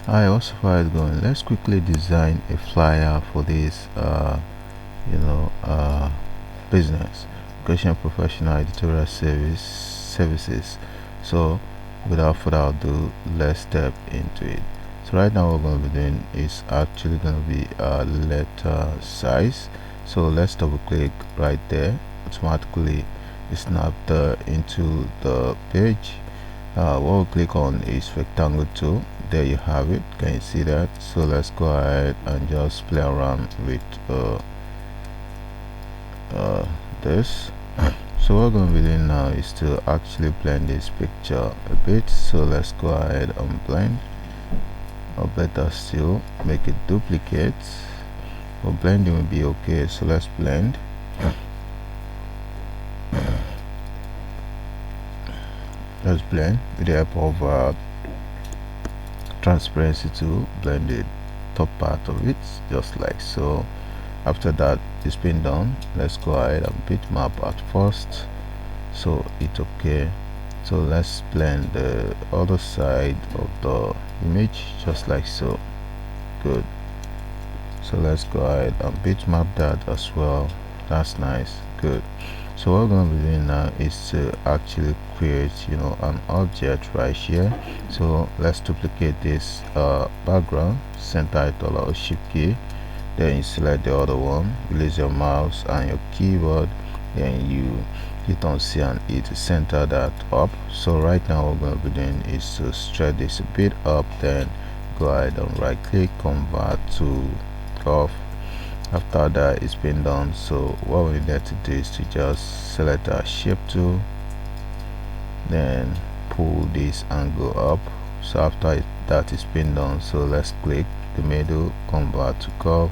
I also far it's going, let's quickly design a flyer for this you know business, education professional editorial services. So without further ado, let's step into it. So right now what we're going to be doing is actually going to be letter size. So let's double click right there, automatically snap into the page. What we'll click on is rectangle tool. There you have it, can you see that? So let's go ahead and just play around with this. So what we're going to be doing now is to actually blend this picture a bit. So let's go ahead and blend, or better still, make it duplicate. Or blending will be okay, so let's blend. Let's blend with the help of transparency to blend the top part of it, just like so. After that it's been done, let's go ahead and bitmap at first, so it's okay. So let's blend the other side of the image, just like so. Good. So let's go ahead and bitmap that as well. That's nice. Good. So what we're going to be doing now is to actually create an object right here. So let's duplicate this background, center it or shift key, then you select the other one, release your mouse and your keyboard, then you hit on C and E to center that up. So right now what we're going to be doing is to stretch this a bit up, then go ahead and right click, convert to off. After that it's been done, so what we need to do is to just select our shape tool, then pull this angle up. So after that is been done, so let's click the middle, convert to curve,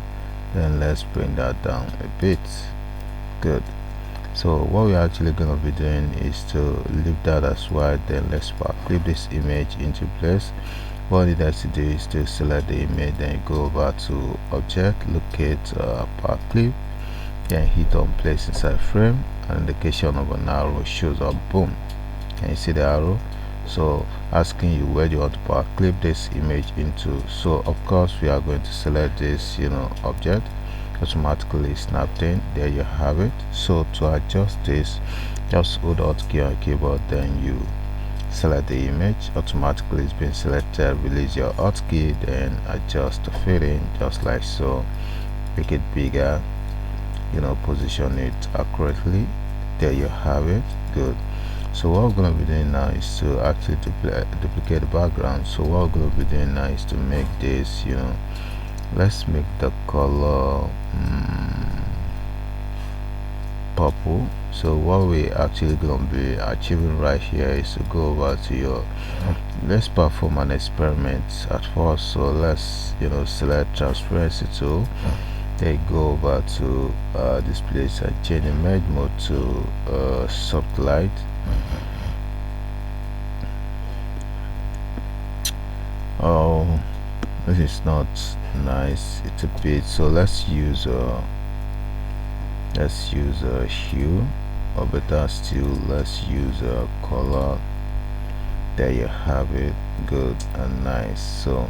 then let's bring that down a bit. Good. So what we're actually going to be doing is to leave that as white, then let's clip this image into place. What you need to do is to select the image, then go over to object, locate Powerclip, then hit on place inside frame, and indication of an arrow shows up. Boom, can you see the arrow? So asking you where do you want to Powerclip this image into. So of course we are going to select this object, automatically snapped in. There you have it. So to adjust this, just hold Alt key on keyboard, then you select the image, automatically it's been selected. Release your Alt key, then adjust the fitting, just like so. Make it bigger, position it accurately. There you have it. Good. So what we're going to be doing now is to actually duplicate the background. So what we're going to be doing now is to make this, let's make the color purple. So what we actually going to be achieving right here is to go over to your let's perform an experiment at first. So let's select transparency tool, then go over to this place and change the merge mode to soft light. Oh, this is not nice, it's a bit, so let's use a hue, or better still, let's use a color. There you have it. Good and nice. So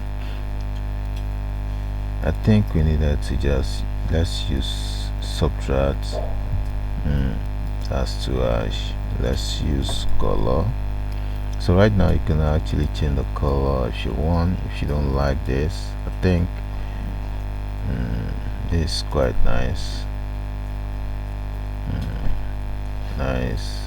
I think we needed to just let's use subtract. That's too harsh. Let's use color. So right now you can actually change the color if you want. If you don't like this, I think this is quite nice. Nice.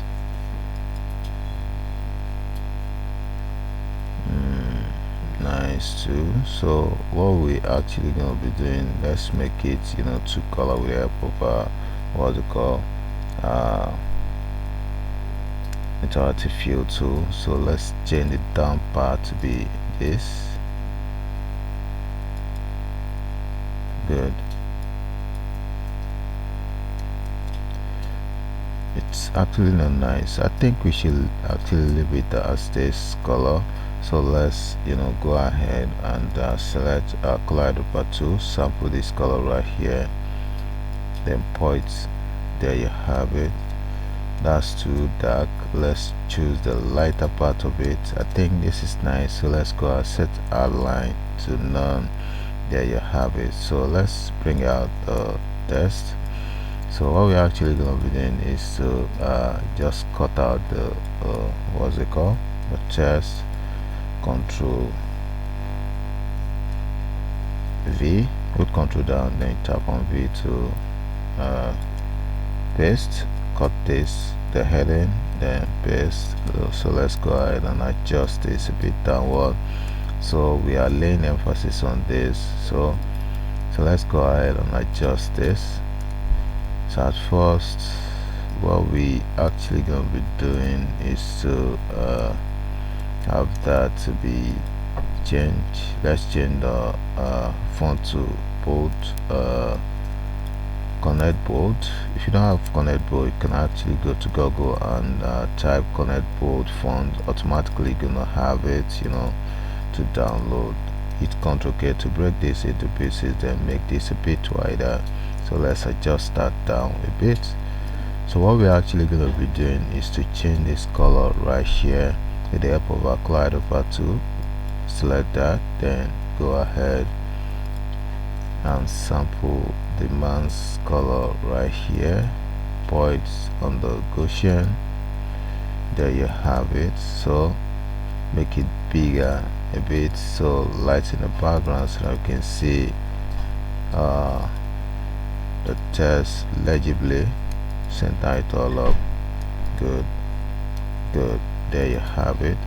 Nice too. So what we actually gonna be doing, let's make it two color with the help of what's it called, interactive fill tool. So let's change the down part to be this. Good. It's actually not nice. I think we should actually leave it as this color. So let's go ahead and select CorelDraw tool, sample this color right here, then point. There you have it. That's too dark. let's choose the lighter part of it. I think this is nice, so let's go and set our line to none. There you have it. So let's bring out the text. So what we're actually going to be doing is to just cut out the what's it called, the text. Control V, put control down, then tap on V to paste. Cut this, the heading, then paste. So let's go ahead and adjust this a bit downward, so we are laying emphasis on this. So let's go ahead and adjust this. So at first, what we actually gonna be doing is to have that to be changed. Let's change the font to bold, connect bold. If you don't have connect bold, you can actually go to Google and type connect bold font. Automatically gonna have it, you know, to download. Hit Ctrl K to break this into pieces, then make this a bit wider. So let's adjust that down a bit. So what we're actually going to be doing is to change this color right here with the help of our Kaleidopart tool. Select that, then go ahead and sample the man's color right here, point on the Gaussian. There you have it. So make it bigger a bit, so lighten the background so that you can see the text legibly. Center it all up. Good. There you have it.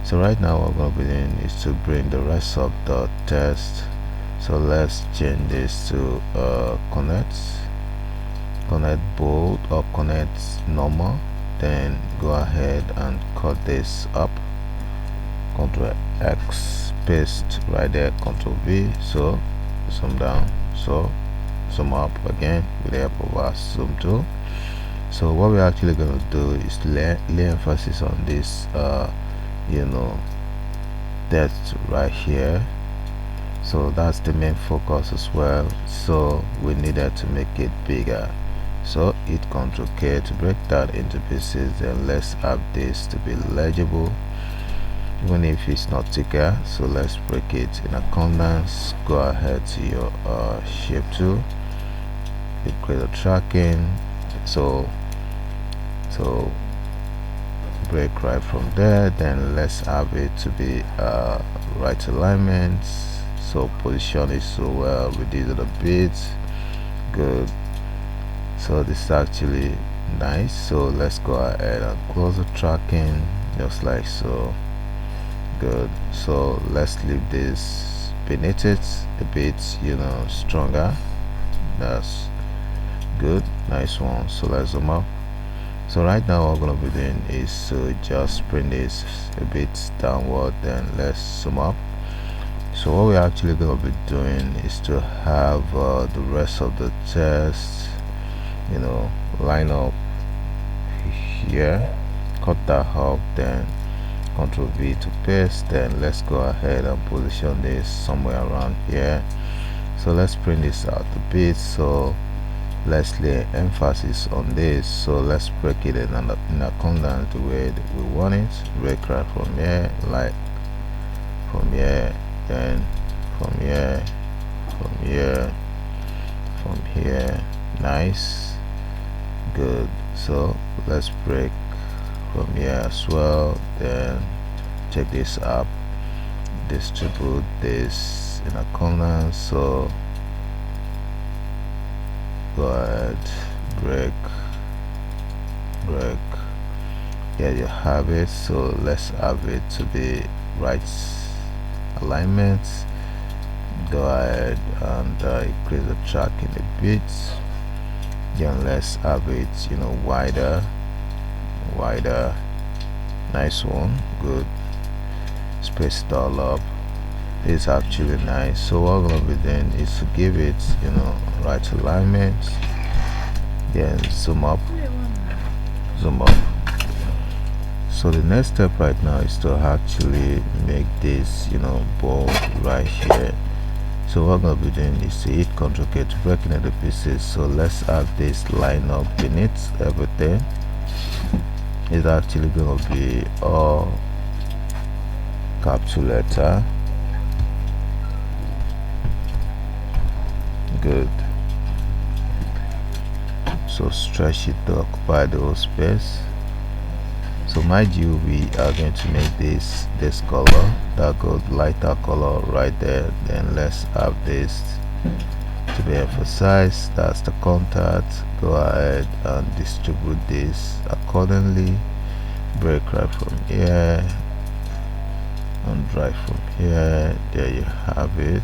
So right now what we're going to be doing is to bring the rest of the text. So let's change this to connect bold or connect normal. Then go ahead and cut this up. Ctrl X, paste right there, Ctrl V. So zoom down, so zoom up again with the help of our zoom tool. So what we're actually going to do is lay emphasis on this you know, text right here. So that's the main focus as well, so we needed to make it bigger. So hit Ctrl K to break that into pieces, and let's have this to be legible even if it's not thicker. So let's break it in accordance. Go ahead to your shape tool, you create a tracking. So break right from there, then let's have it to be right alignment. So position it so well with these other bits. Good. So this is actually nice. So let's go ahead and close the tracking just like so. Good. So let's leave this beneath it a bit, you know, stronger. That's good. Nice one. So let's zoom up. So right now what we're going to be doing is to just bring this a bit downward, then let's zoom up. So what we're actually going to be doing is to have the rest of the text, you know, line up here, cut that up, then Ctrl V to paste. Then let's go ahead and position this somewhere around here. So let's print this out a bit. So let's lay emphasis on this. So let's break it in accordance the way that we want it. Break right from here, like from here, then from here, from here, from here. Nice. Good. So let's break from here as well, then check this up, distribute this in accordance. So go ahead, break. Here you have it. So let's have it to be right alignment. Go ahead and increase the track in a bit. Then let's have it, you know, wider. Nice one. Good. Space it all up. It's actually nice. So what we're gonna be doing is to give it, you know, right alignment. Then zoom up. So the next step right now is to actually make this, you know, bold right here. So what I'm gonna be doing is to hit Ctrl K to break into the pieces. So let's have this line up beneath everything. is actually going to be all capital letter. Good. So stretch it to occupy the whole space. So mind you, we are going to make this color, that good lighter color right there. Then let's have this to be emphasized. That's the contact. Go ahead and distribute this accordingly. Break right from here and right from here. There you have it.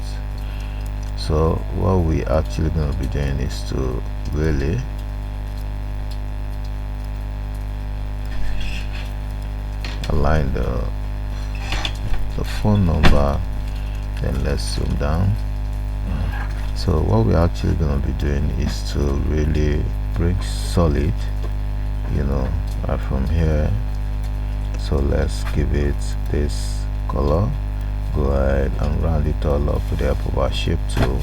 So what we actually going to be doing is to really align the phone number. Then let's zoom down. So what we're actually going to be doing is to really bring solid, you know, right from here. So let's give it this color. Go ahead and round it all up with the help of our shape tool,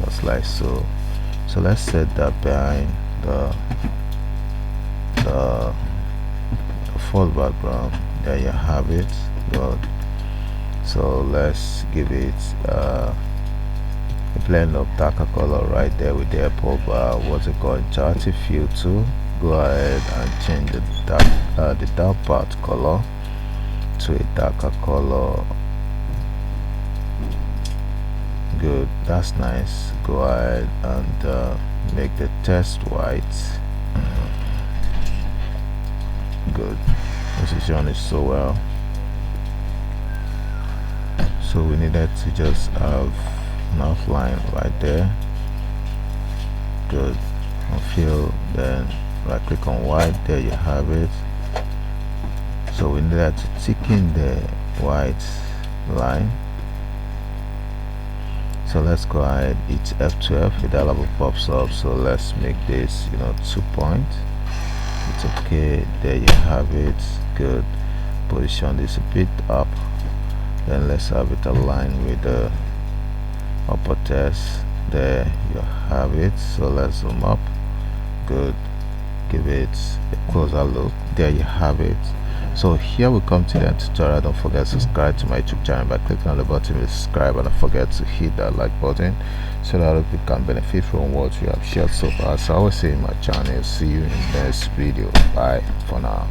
just like so. So let's set that behind the full background. There you have it. Good. So let's give it a blend of darker color right there with the help of what's it called, Jotter fill tool. Go ahead and change the dark part color to a darker color. Good, that's nice. Go ahead and make the text white. Good, position it so well. So we needed to just have an outline right there. Good. And fill, then right click on white. There you have it. So we needed to tick in the white line. So let's go ahead, it's F12, the dialog pops up. So let's make this, 2 point. It's okay. There you have it. Good. Position this a bit up. Then let's have it aligned with the upper text. There you have it. So let's zoom up. Good. Give it a closer look. There you have it. So here we come to the end tutorial. Don't forget to subscribe to my YouTube channel by clicking on the button to subscribe, and don't forget to hit that like button so that other people can benefit from what we have shared so far. So I will say in my channel, see you in the next video. Bye for now.